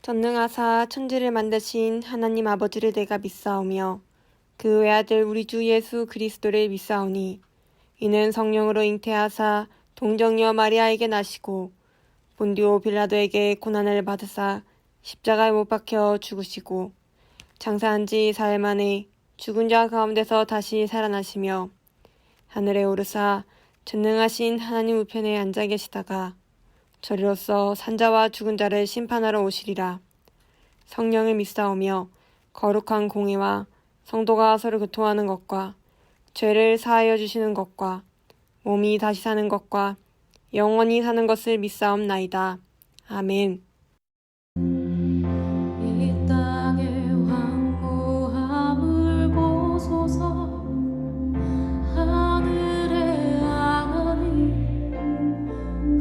전능하사 천지를 만드신 하나님 아버지를 내가 믿사오며 그 외아들 우리 주 예수 그리스도를 믿사오니 이는 성령으로 잉태하사 동정녀 마리아에게 나시고 본디오 빌라도에게 고난을 받으사 십자가에 못 박혀 죽으시고 장사한 지 사흘 만에 죽은 자 가운데서 다시 살아나시며 하늘에 오르사 전능하신 하나님 우편에 앉아 계시다가 저리로서 산자와 죽은 자를 심판하러 오시리라. 성령을 믿사오며 거룩한 공회와 성도가 서로 교통하는 것과 죄를 사하여 주시는 것과 몸이 다시 사는 것과 영원히 사는 것을 믿사옵나이다. 아멘. 이 땅의 황무함을 보소서. 하늘의 하나님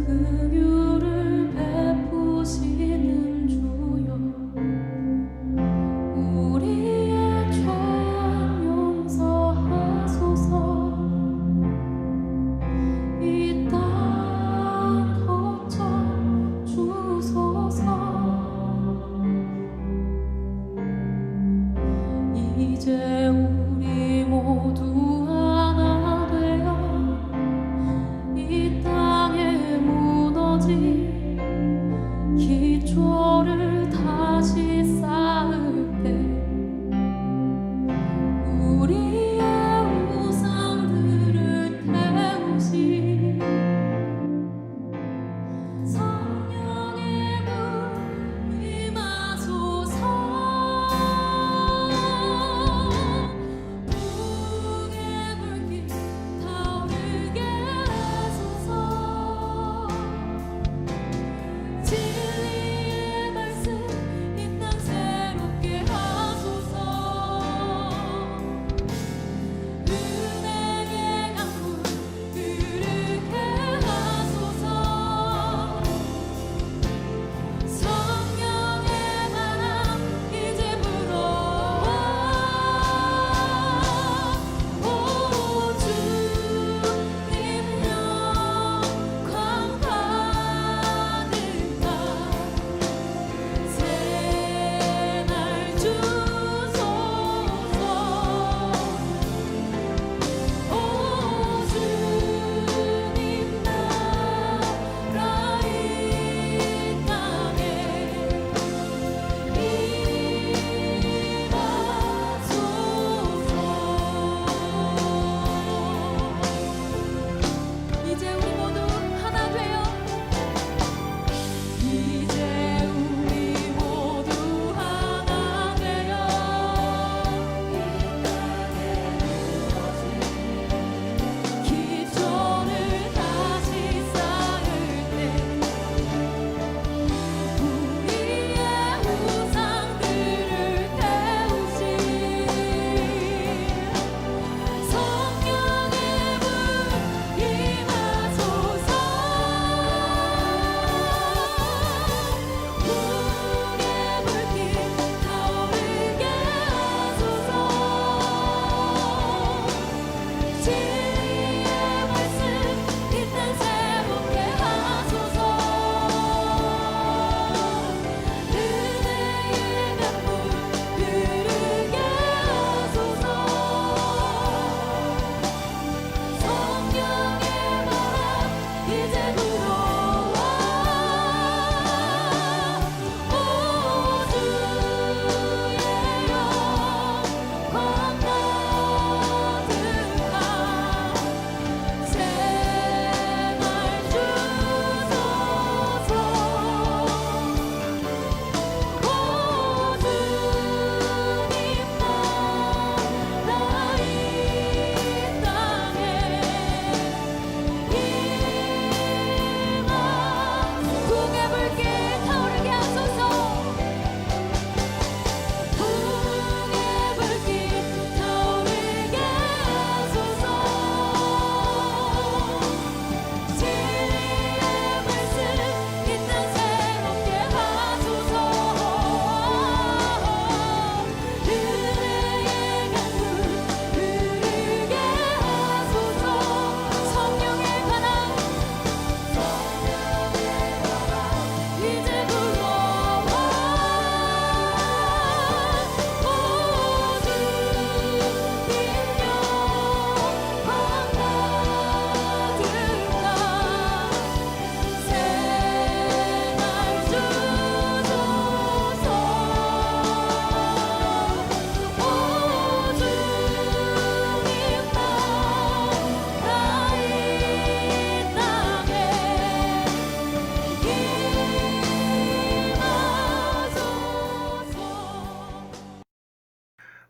긍휼을 베푸시는 주여, 우리의 죄 용서하소서. 이 땅 거쳐 주소서.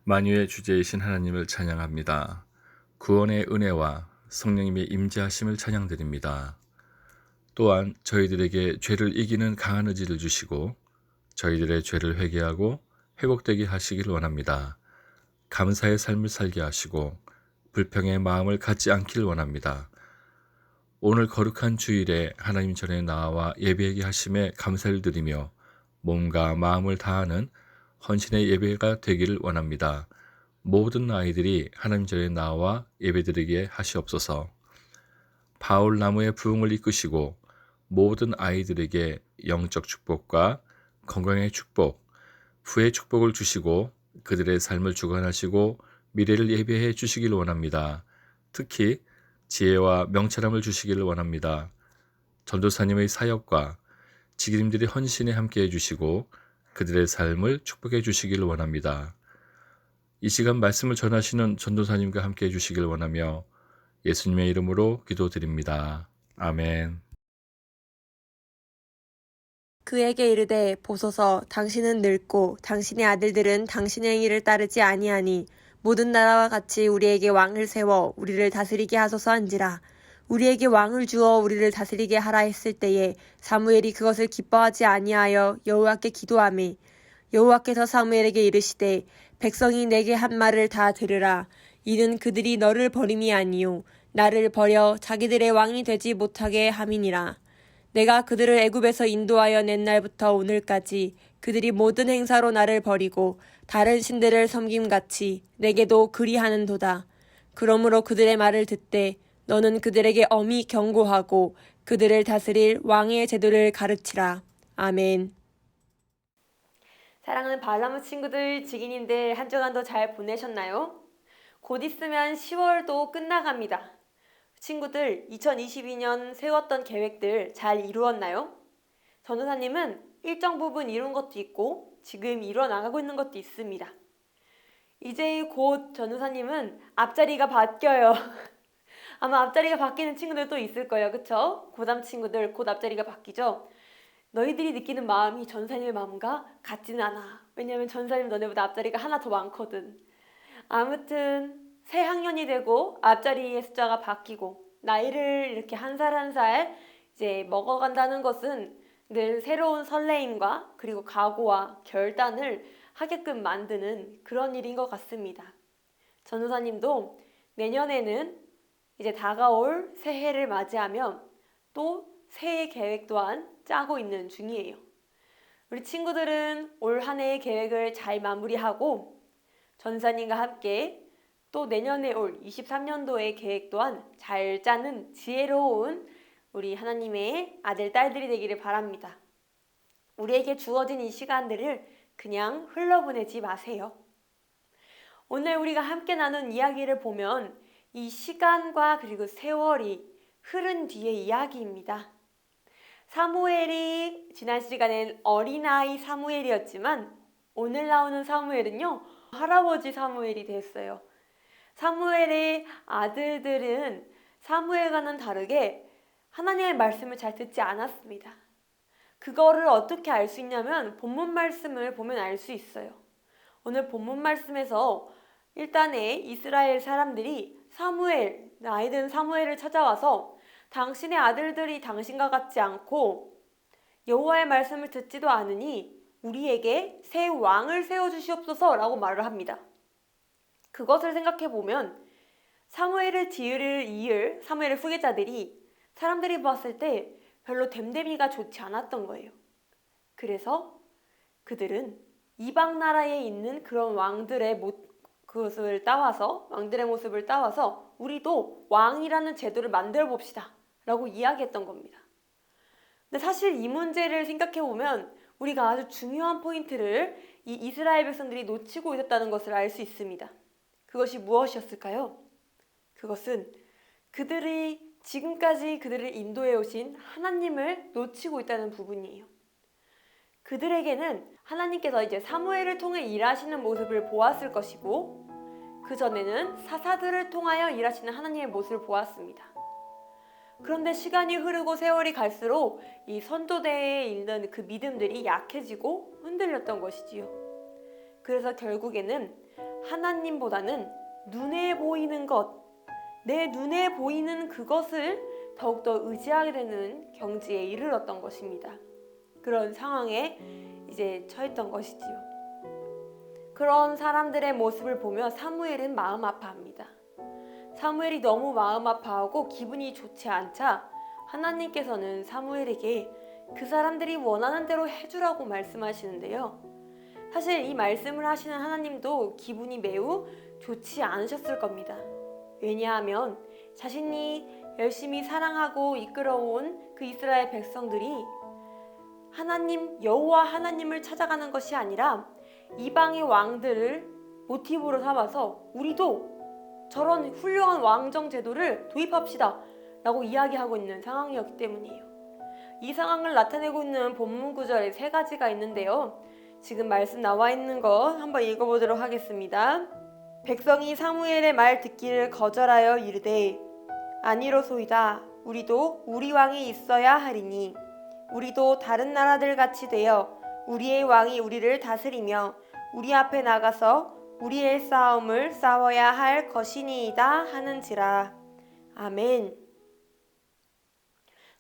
만유의 주제이신 하나님을 찬양합니다. 구원의 은혜와 성령님의 임재하심을 찬양드립니다. 또한 저희들에게 죄를 이기는 강한 의지를 주시고 저희들의 죄를 회개하고 회복되게 하시길 원합니다. 감사의 삶을 살게 하시고 불평의 마음을 갖지 않기를 원합니다. 오늘 거룩한 주일에 하나님 전에 나와 예배하게 하심에 감사를 드리며 몸과 마음을 다하는 헌신의 예배가 되기를 원합니다. 모든 아이들이 하나님 전에 나와 예배드리게 하시옵소서. 바울나무의 부흥을 이끄시고 모든 아이들에게 영적 축복과 건강의 축복, 후의 축복을 주시고 그들의 삶을 주관하시고 미래를 예배해 주시길 원합니다. 특히 지혜와 명철함을 주시기를 원합니다. 전도사님의 사역과 지기님들의 헌신에 함께해 주시고 그들의 삶을 축복해 주시기를 원합니다. 이 시간 말씀을 전하시는 전도사님과 함께해 주시길 원하며 예수님의 이름으로 기도드립니다. 아멘. 그에게 이르되 보소서 당신은 늙고 당신의 아들들은 당신의 행위를 따르지 아니하니 모든 나라와 같이 우리에게 왕을 세워 우리를 다스리게 하소서 한지라. 우리에게 왕을 주어 우리를 다스리게 하라 했을 때에 사무엘이 그것을 기뻐하지 아니하여 여호와께 기도하매 여호와께서 사무엘에게 이르시되 백성이 내게 한 말을 다 들으라. 이는 그들이 너를 버림이 아니요 나를 버려 자기들의 왕이 되지 못하게 함이니라. 내가 그들을 애굽에서 인도하여 낸 날부터 오늘까지 그들이 모든 행사로 나를 버리고 다른 신들을 섬김같이 내게도 그리하는도다. 그러므로 그들의 말을 듣되 너는 그들에게 엄히 경고하고 그들을 다스릴 왕의 제도를 가르치라. 아멘. 사랑하는 발라무 친구들, 지기님들 한 주간도 잘 보내셨나요? 곧 있으면 10월도 끝나갑니다. 친구들, 2022년 세웠던 계획들 잘 이루었나요? 전도사님은 일정 부분 이룬 것도 있고 지금 이루어 나가고 있는 것도 있습니다. 이제 곧 전도사님은 앞자리가 바뀌어요. 아마 앞자리가 바뀌는 친구들도 있을 거예요. 그쵸? 고3 친구들 곧 앞자리가 바뀌죠? 너희들이 느끼는 마음이 전사님의 마음과 같지는 않아. 왜냐면 전사님 너네보다 앞자리가 하나 더 많거든. 아무튼 새 학년이 되고 앞자리의 숫자가 바뀌고 나이를 이렇게 한 살 한 살 이제 먹어간다는 것은 늘 새로운 설레임과 그리고 각오와 결단을 하게끔 만드는 그런 일인 것 같습니다. 전도사님도 내년에는 이제 다가올 새해를 맞이하며 또 새해 계획 또한 짜고 있는 중이에요. 우리 친구들은 올 한 해의 계획을 잘 마무리하고 전사님과 함께 또 내년에 올 23년도의 계획 또한 잘 짜는 지혜로운 우리 하나님의 아들, 딸들이 되기를 바랍니다. 우리에게 주어진 이 시간들을 그냥 흘러보내지 마세요. 오늘 우리가 함께 나눈 이야기를 보면 이 시간과 그리고 세월이 흐른 뒤의 이야기입니다. 사무엘이 지난 시간엔 어린아이 사무엘이었지만 오늘 나오는 사무엘은요, 할아버지 사무엘이 됐어요. 사무엘의 아들들은 사무엘과는 다르게 하나님의 말씀을 잘 듣지 않았습니다. 그거를 어떻게 알 수 있냐면 본문 말씀을 보면 알 수 있어요. 오늘 본문 말씀에서 일단에 이스라엘 사람들이 사무엘, 나이든 사무엘을 찾아와서 당신의 아들들이 당신과 같지 않고 여호와의 말씀을 듣지도 않으니 우리에게 새 왕을 세워주시옵소서 라고 말을 합니다. 그것을 생각해보면 사무엘을 이을 사무엘의 후계자들이 사람들이 봤을 때 별로 됨됨이가 좋지 않았던 거예요. 그래서 그들은 이방 나라에 있는 그런 왕들의 모습을 따와서 우리도 왕이라는 제도를 만들어 봅시다 라고 이야기했던 겁니다. 근데 사실 이 문제를 생각해보면 우리가 아주 중요한 포인트를 이 이스라엘 백성들이 놓치고 있었다는 것을 알 수 있습니다. 그것이 무엇이었을까요? 그것은 그들이 지금까지 그들을 인도해 오신 하나님을 놓치고 있다는 부분이에요. 그들에게는 하나님께서 이제 사무엘을 통해 일하시는 모습을 보았을 것이고 그 전에는 사사들을 통하여 일하시는 하나님의 모습을 보았습니다. 그런데 시간이 흐르고 세월이 갈수록 이 선도대에 있는 그 믿음들이 약해지고 흔들렸던 것이지요. 그래서 결국에는 하나님보다는 눈에 보이는 것, 내 눈에 보이는 그것을 더욱더 의지하게 되는 경지에 이르렀던 것입니다. 그런 상황에 이제 처했던 것이지요. 그런 사람들의 모습을 보며 사무엘은 마음 아파합니다. 사무엘이 너무 마음 아파하고 기분이 좋지 않자 하나님께서는 사무엘에게 그 사람들이 원하는 대로 해주라고 말씀하시는데요. 사실 이 말씀을 하시는 하나님도 기분이 매우 좋지 않으셨을 겁니다. 왜냐하면 자신이 열심히 사랑하고 이끌어온 그 이스라엘 백성들이 하나님, 여호와 하나님을 찾아가는 것이 아니라 이방의 왕들을 모티브로 삼아서 우리도 저런 훌륭한 왕정 제도를 도입합시다 라고 이야기하고 있는 상황이었기 때문이에요. 이 상황을 나타내고 있는 본문 구절에 3가지가 있는데요. 지금 말씀 나와 있는 거 한번 읽어보도록 하겠습니다. 백성이 사무엘의 말 듣기를 거절하여 이르되 아니로소이다. 우리도 우리 왕이 있어야 하리니 우리도 다른 나라들 같이 되어 우리의 왕이 우리를 다스리며 우리 앞에 나가서 우리의 싸움을 싸워야 할 것이니이다 하는지라. 아멘.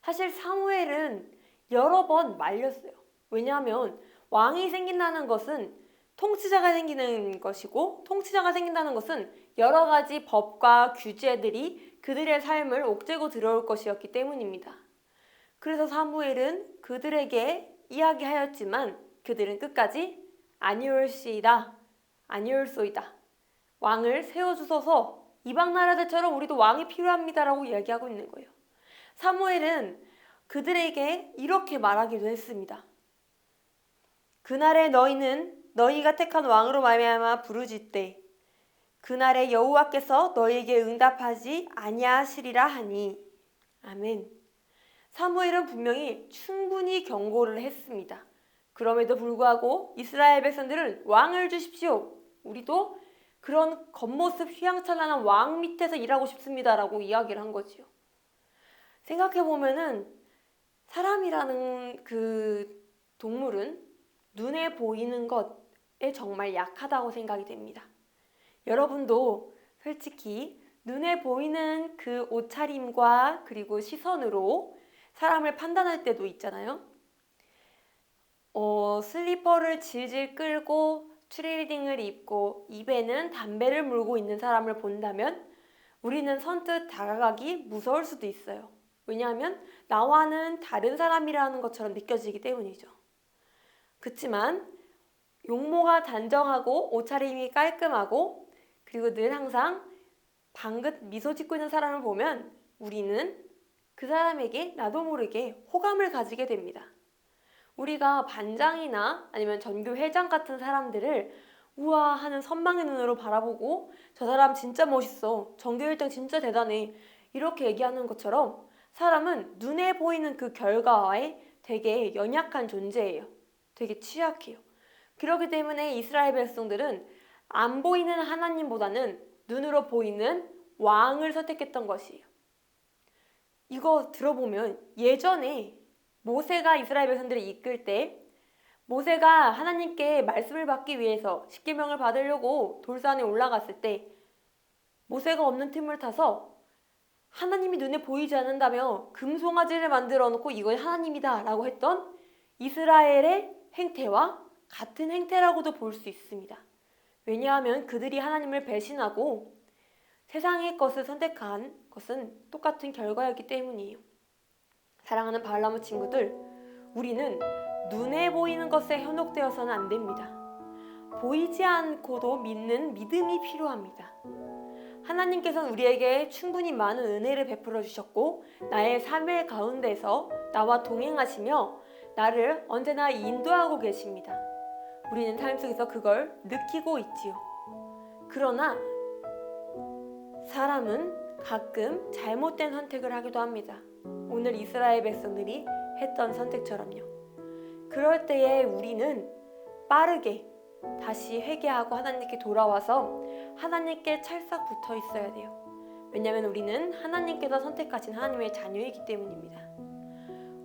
사실 사무엘은 여러 번 말렸어요. 왜냐하면 왕이 생긴다는 것은 통치자가 생기는 것이고, 통치자가 생긴다는 것은 여러 가지 법과 규제들이 그들의 삶을 옥죄고 들어올 것이었기 때문입니다. 그래서 사무엘은 그들에게 이야기하였지만 그들은 끝까지 아니올시이다, 아니올소이다, 왕을 세워주소서, 이방 나라들처럼 우리도 왕이 필요합니다라고 이야기하고 있는 거예요. 사무엘은 그들에게 이렇게 말하기도 했습니다. 그날에 너희는 너희가 택한 왕으로 말미암아 부르짖되 그날에 여호와께서 너희에게 응답하지 아니하시리라 하니. 아멘. 사무엘은 분명히 충분히 경고를 했습니다. 그럼에도 불구하고 이스라엘 백성들은 왕을 주십시오, 우리도 그런 겉모습 휘황찬란한 왕 밑에서 일하고 싶습니다라고 이야기를 한 거지요. 생각해보면은 사람이라는 그 동물은 눈에 보이는 것에 정말 약하다고 생각이 됩니다. 여러분도 솔직히 눈에 보이는 그 옷차림과 그리고 시선으로 사람을 판단할 때도 있잖아요. 슬리퍼를 질질 끌고 트레이딩을 입고 입에는 담배를 물고 있는 사람을 본다면 우리는 선뜻 다가가기 무서울 수도 있어요. 왜냐하면 나와는 다른 사람이라는 것처럼 느껴지기 때문이죠. 그렇지만 용모가 단정하고 옷차림이 깔끔하고 그리고 늘 항상 방긋 미소 짓고 있는 사람을 보면 우리는 그 사람에게 나도 모르게 호감을 가지게 됩니다. 우리가 반장이나 아니면 전교 회장 같은 사람들을 우와 하는 선망의 눈으로 바라보고 저 사람 진짜 멋있어, 전교 1등 진짜 대단해 이렇게 얘기하는 것처럼 사람은 눈에 보이는 그 결과에 되게 연약한 존재예요. 되게 취약해요. 그렇기 때문에 이스라엘 백성들은 안 보이는 하나님보다는 눈으로 보이는 왕을 선택했던 것이에요. 이거 들어보면 예전에 모세가 이스라엘 백성들을 이끌 때 모세가 하나님께 말씀을 받기 위해서 십계명을 받으려고 돌산에 올라갔을 때 모세가 없는 틈을 타서 하나님이 눈에 보이지 않는다며 금송아지를 만들어 놓고 이건 하나님이다 라고 했던 이스라엘의 행태와 같은 행태라고도 볼 수 있습니다. 왜냐하면 그들이 하나님을 배신하고 세상의 것을 선택한 것은 똑같은 결과였기 때문이에요. 사랑하는 바울나무 친구들, 우리는 눈에 보이는 것에 현혹되어서는 안 됩니다. 보이지 않고도 믿는 믿음이 필요합니다. 하나님께서는 우리에게 충분히 많은 은혜를 베풀어 주셨고 나의 삶의 가운데서 나와 동행하시며 나를 언제나 인도하고 계십니다. 우리는 삶 속에서 그걸 느끼고 있지요. 그러나 사람은 가끔 잘못된 선택을 하기도 합니다. 오늘 이스라엘 백성들이 했던 선택처럼요. 그럴 때에 우리는 빠르게 다시 회개하고 하나님께 돌아와서 하나님께 찰싹 붙어 있어야 돼요. 왜냐하면 우리는 하나님께서 선택하신 하나님의 자녀이기 때문입니다.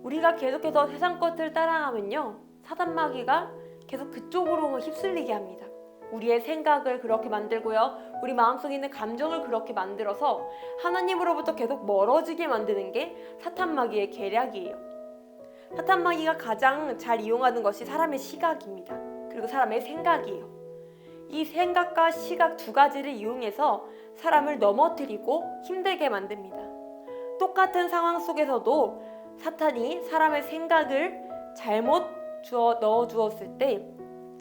우리가 계속해서 세상 것들 따라가면요, 사단 마귀가 계속 그쪽으로 휩쓸리게 합니다. 우리의 생각을 그렇게 만들고요. 우리 마음속에 있는 감정을 그렇게 만들어서 하나님으로부터 계속 멀어지게 만드는 게 사탄 마귀의 계략이에요. 사탄 마귀가 가장 잘 이용하는 것이 사람의 시각입니다. 그리고 사람의 생각이에요. 이 생각과 시각 두 가지를 이용해서 사람을 넘어뜨리고 힘들게 만듭니다. 똑같은 상황 속에서도 사탄이 사람의 생각을 잘못 넣어 주었을 때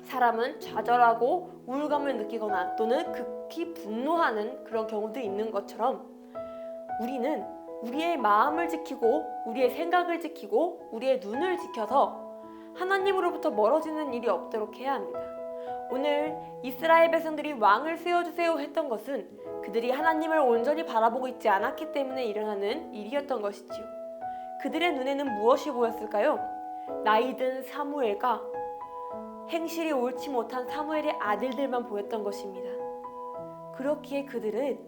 사람은 좌절하고 우울감을 느끼거나 또는 극히 분노하는 그런 경우도 있는 것처럼 우리는 우리의 마음을 지키고 우리의 생각을 지키고 우리의 눈을 지켜서 하나님으로부터 멀어지는 일이 없도록 해야 합니다. 오늘 이스라엘 백성들이 왕을 세워주세요 했던 것은 그들이 하나님을 온전히 바라보고 있지 않았기 때문에 일어나는 일이었던 것이지요. 그들의 눈에는 무엇이 보였을까요? 나이든 사무엘과 행실이 옳지 못한 사무엘의 아들들만 보였던 것입니다. 그렇기에 그들은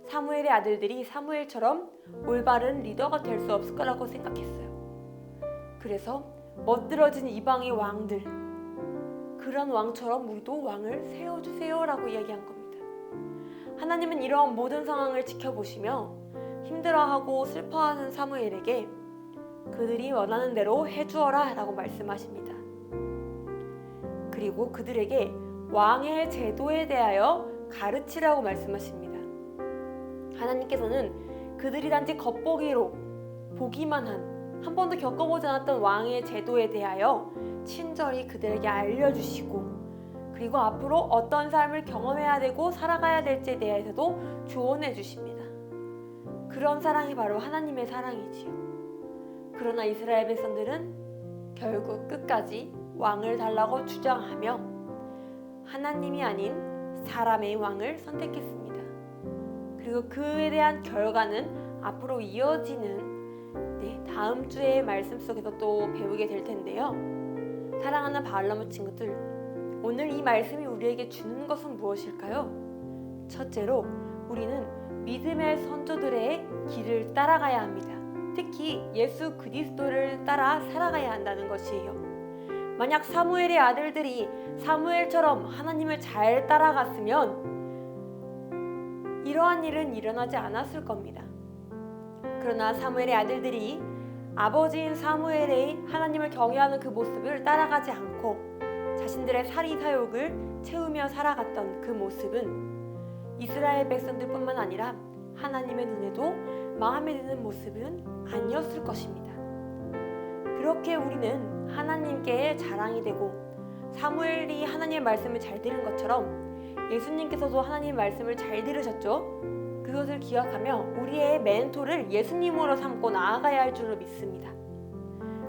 사무엘의 아들들이 사무엘처럼 올바른 리더가 될 수 없을 거라고 생각했어요. 그래서 멋들어진 이방의 왕들, 그런 왕처럼 우리도 왕을 세워주세요 라고 이야기한 겁니다. 하나님은 이러한 모든 상황을 지켜보시며 힘들어하고 슬퍼하는 사무엘에게 그들이 원하는 대로 해주어라 라고 말씀하십니다. 그리고 그들에게 왕의 제도에 대하여 가르치라고 말씀하십니다. 하나님께서는 그들이 단지 겉보기로 보기만 한 번도 겪어보지 않았던 왕의 제도에 대하여 친절히 그들에게 알려주시고 그리고 앞으로 어떤 삶을 경험해야 되고 살아가야 될지에 대해서도 조언해 주십니다. 그런 사랑이 바로 하나님의 사랑이지요. 그러나 이스라엘 백성들은 결국 끝까지 왕을 달라고 주장하며 하나님이 아닌 사람의 왕을 선택했습니다. 그리고 그에 대한 결과는 앞으로 이어지는 다음 주의 말씀 속에서 또 배우게 될 텐데요. 사랑하는 바알람의 친구들, 오늘 이 말씀이 우리에게 주는 것은 무엇일까요? 첫째로 우리는 믿음의 선조들의 길을 따라가야 합니다. 특히 예수 그리스도를 따라 살아가야 한다는 것이에요. 만약 사무엘의 아들들이 사무엘처럼 하나님을 잘 따라갔으면 이러한 일은 일어나지 않았을 겁니다. 그러나 사무엘의 아들들이 아버지인 사무엘의 하나님을 경외하는 그 모습을 따라가지 않고 자신들의 살이 사욕을 채우며 살아갔던 그 모습은 이스라엘 백성들뿐만 아니라 하나님의 눈에도 마음에 드는 모습은 아니었을 것입니다. 그렇게 우리는 하나님께 자랑이 되고 사무엘이 하나님의 말씀을 잘 들은 것처럼 예수님께서도 하나님의 말씀을 잘 들으셨죠? 그것을 기억하며 우리의 멘토를 예수님으로 삼고 나아가야 할 줄로 믿습니다.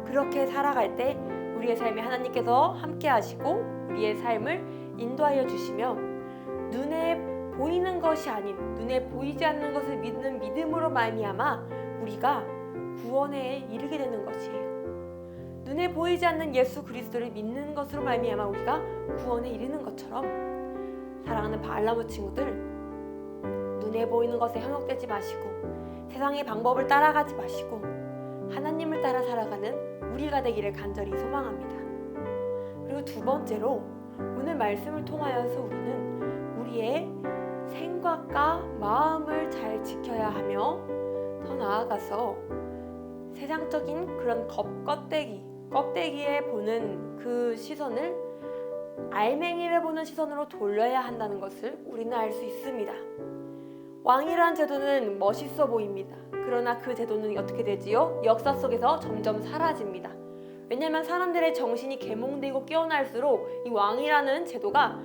그렇게 살아갈 때 우리의 삶에 하나님께서 함께 하시고 우리의 삶을 인도하여 주시며 눈에 보이는 것이 아닌 눈에 보이지 않는 것을 믿는 믿음으로 말미암아 우리가 구원에 이르게 되는 것이에요. 눈에 보이지 않는 예수 그리스도를 믿는 것으로 말미암아 우리가 구원에 이르는 것처럼 사랑하는 바알람의 친구들, 눈에 보이는 것에 현혹되지 마시고 세상의 방법을 따라가지 마시고 하나님을 따라 살아가는 우리가 되기를 간절히 소망합니다. 그리고 두 번째로 오늘 말씀을 통하여서 우리는 우리의 생각과 마음을 잘 지켜야 하며 더 나아가서 세상적인 그런 껍데기에 보는 그 시선을 알맹이를 보는 시선으로 돌려야 한다는 것을 우리는 알 수 있습니다. 왕이란 제도는 멋있어 보입니다. 그러나 그 제도는 어떻게 되지요? 역사 속에서 점점 사라집니다. 왜냐하면 사람들의 정신이 계몽되고 깨어날수록 이 왕이라는 제도가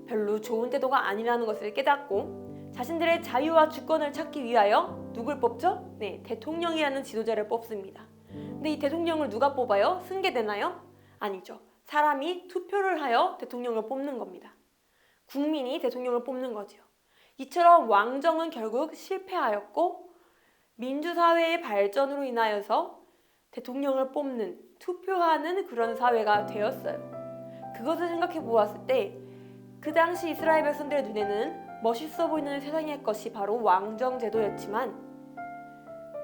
별로 좋은 제도가 아니라는 것을 깨닫고 자신들의 자유와 주권을 찾기 위하여 누굴 뽑죠? 네, 대통령이라는 지도자를 뽑습니다. 근데 이 대통령을 누가 뽑아요? 승계되나요? 아니죠. 사람이 투표를 하여 대통령을 뽑는 겁니다. 국민이 대통령을 뽑는 거죠. 이처럼 왕정은 결국 실패하였고 민주사회의 발전으로 인하여서 대통령을 뽑는, 투표하는 그런 사회가 되었어요. 그것을 생각해 보았을 때 그 당시 이스라엘 백성들의 눈에는 멋있어 보이는 세상의 것이 바로 왕정 제도였지만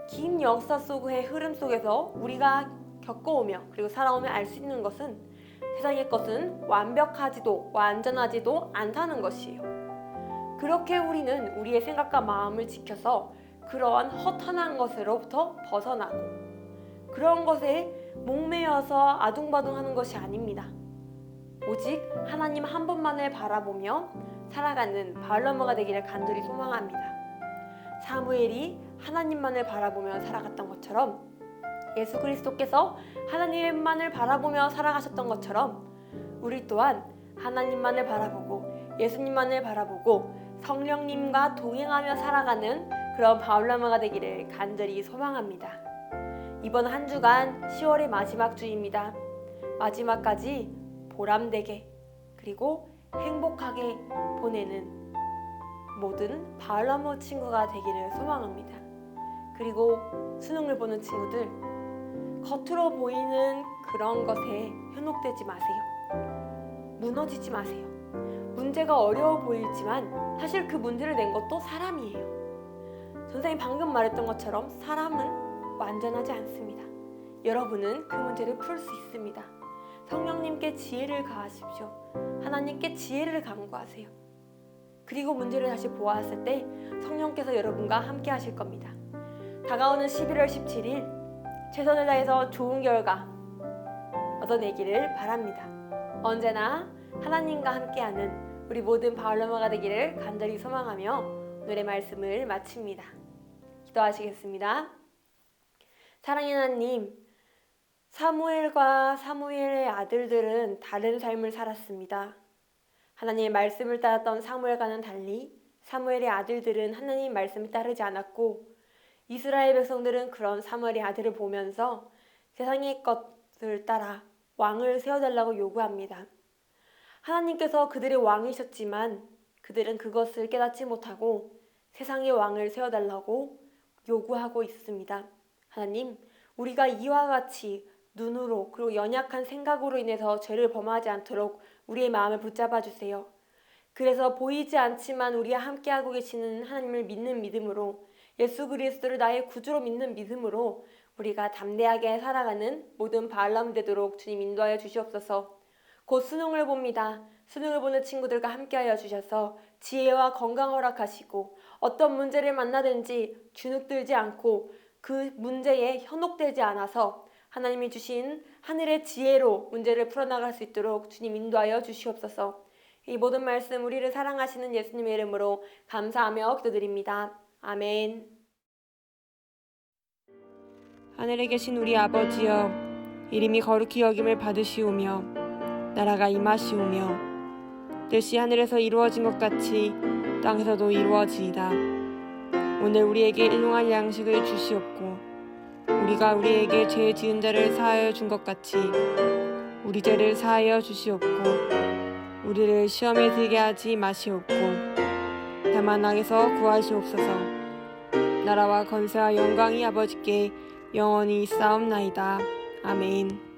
긴 역사 속의 흐름 속에서 우리가 겪어오며 그리고 살아오며 알 수 있는 것은 세상의 것은 완벽하지도 완전하지도 않다는 것이에요. 그렇게 우리는 우리의 생각과 마음을 지켜서 그러한 허탄한 것으로부터 벗어나고 그런 것에 목매여서 아둥바둥하는 것이 아닙니다. 오직 하나님 한 분만을 바라보며 살아가는 바울로마가 되기를 간절히 소망합니다. 사무엘이 하나님만을 바라보며 살아갔던 것처럼 예수 그리스도께서 하나님만을 바라보며 살아가셨던 것처럼 우리 또한 하나님만을 바라보고 예수님만을 바라보고 성령님과 동행하며 살아가는 그런 바울로마가 되기를 간절히 소망합니다. 이번 한 주간 10월의 마지막 주입니다. 마지막까지 보람되게 그리고 행복하게 보내는 모든 바울로마 친구가 되기를 소망합니다. 그리고 수능을 보는 친구들, 겉으로 보이는 그런 것에 현혹되지 마세요. 무너지지 마세요. 문제가 어려워 보이지만 사실 그 문제를 낸 것도 사람이에요. 선생님 방금 말했던 것처럼 사람은 완전하지 않습니다. 여러분은 그 문제를 풀 수 있습니다. 성령님께 지혜를 가하십시오. 하나님께 지혜를 간구하세요. 그리고 문제를 다시 보았을 때 성령께서 여러분과 함께 하실 겁니다. 다가오는 11월 17일 최선을 다해서 좋은 결과 얻어내기를 바랍니다. 언제나 하나님과 함께하는 우리 모든 바울로마가 되기를 간절히 소망하며 오늘의 말씀을 마칩니다. 기도하시겠습니다. 사랑의 하나님, 사무엘과 사무엘의 아들들은 다른 삶을 살았습니다. 하나님의 말씀을 따랐던 사무엘과는 달리 사무엘의 아들들은 하나님의 말씀을 따르지 않았고 이스라엘 백성들은 그런 사무엘의 아들을 보면서 세상의 것을 따라 왕을 세워달라고 요구합니다. 하나님께서 그들의 왕이셨지만 그들은 그것을 깨닫지 못하고 세상의 왕을 세워달라고 요구하고 있습니다. 하나님, 우리가 이와 같이 눈으로 그리고 연약한 생각으로 인해서 죄를 범하지 않도록 우리의 마음을 붙잡아 주세요. 그래서 보이지 않지만 우리와 함께하고 계시는 하나님을 믿는 믿음으로 예수 그리스도를 나의 구주로 믿는 믿음으로 우리가 담대하게 살아가는 모든 바울람 되도록 주님 인도하여 주시옵소서. 곧 수능을 봅니다. 수능을 보는 친구들과 함께하여 주셔서 지혜와 건강 허락하시고 어떤 문제를 만나든지 주눅들지 않고 그 문제에 현혹되지 않아서 하나님이 주신 하늘의 지혜로 문제를 풀어나갈 수 있도록 주님 인도하여 주시옵소서. 이 모든 말씀 우리를 사랑하시는 예수님의 이름으로 감사하며 기도드립니다. 아멘. 하늘에 계신 우리 아버지여, 이름이 거룩히 여김을 받으시오며 나라가 임하시오며 뜻이 하늘에서 이루어진 것 같이 땅에서도 이루어지이다. 오늘 우리에게 일용할 양식을 주시옵고 우리가 우리에게 죄 지은 자를 사하여 준 것 같이 우리 죄를 사하여 주시옵고 우리를 시험에 들게 하지 마시옵고 다만 악에서 구하시옵소서. 나라와 권세와 영광이 아버지께 영원히 있사옵나이다. 아멘.